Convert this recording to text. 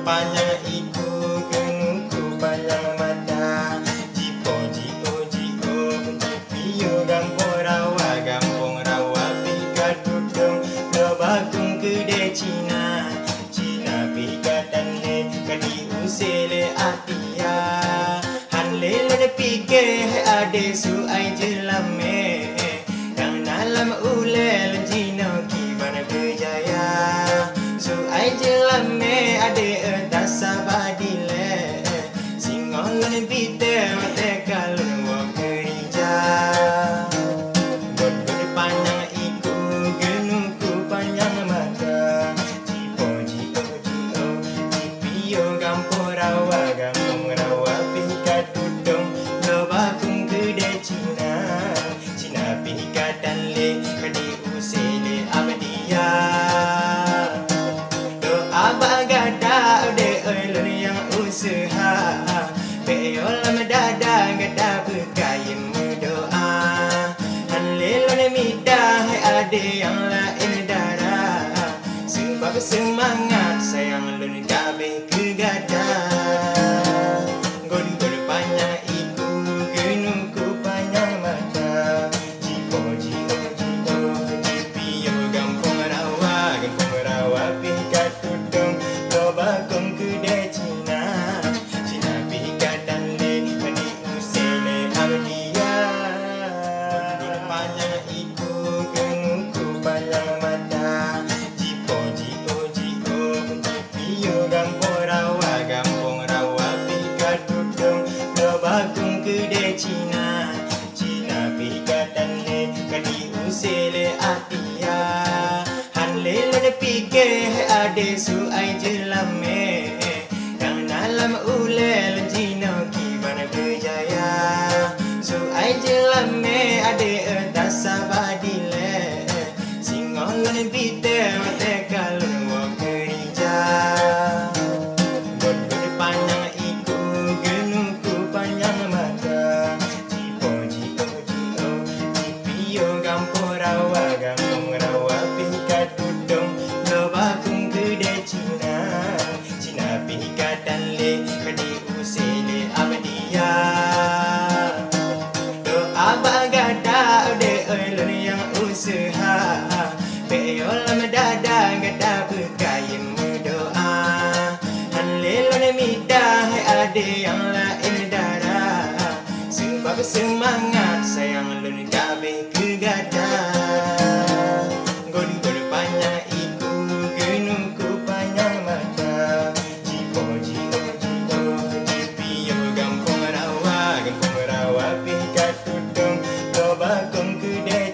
panjang iku kenuku panjang mata jipo jipo jipo jipiyo gampong rawa pika tutong lo bakung kede Cina Cina pika tanle kadi usele atia hanle le pike ade su ai jelame yang dalam ulel jino kibana berjaya su ai jelame ade dasa badile singolon bite mate kalun wo kerja god panjang iku genuku panjang mata jipo jipo jipo jipiyo gampong rawa pika tudong lo bakung gede Cina Cina pika tanle kadi usele abdia abagada de olon yang usaha peol medada gada berkain doa hanlelon midah ade yang lain darah sebab semangat sayang lon kabeh kegada gon panjang iku genuku panjang mata jipo jipo jipo jipiyo gampong rawa pika tudong lo bakung kede Cina Cina pika tanle kadi usele abdia panjang iku genuku panjang mata jipo jipo jipo jipiyo gampong rawa pika tudong lo bakung kede Cina Cina pika tanle kadi usele atia hanle le pike ade su ai jelame yang dalam ulel jino kibana berjaya su ai jelame ade dasa badile singolon bite mate kalun wo kerja god panjang iku genuku panjang mata jipo jipo jipo jipiyo gampong rawa pika tudong lo bakung gede Cina Cina pika tanle kadi usele abdia do abagada de olon yang usaha peol medada gada berkain doa hanlelon midah ade yang lain darah sebab semangat sayang lon kabeh kegada gon panjang iku genuku panjang mata jipo jipo jipo jipiyo gampong rawa pika tudong lo bakung kede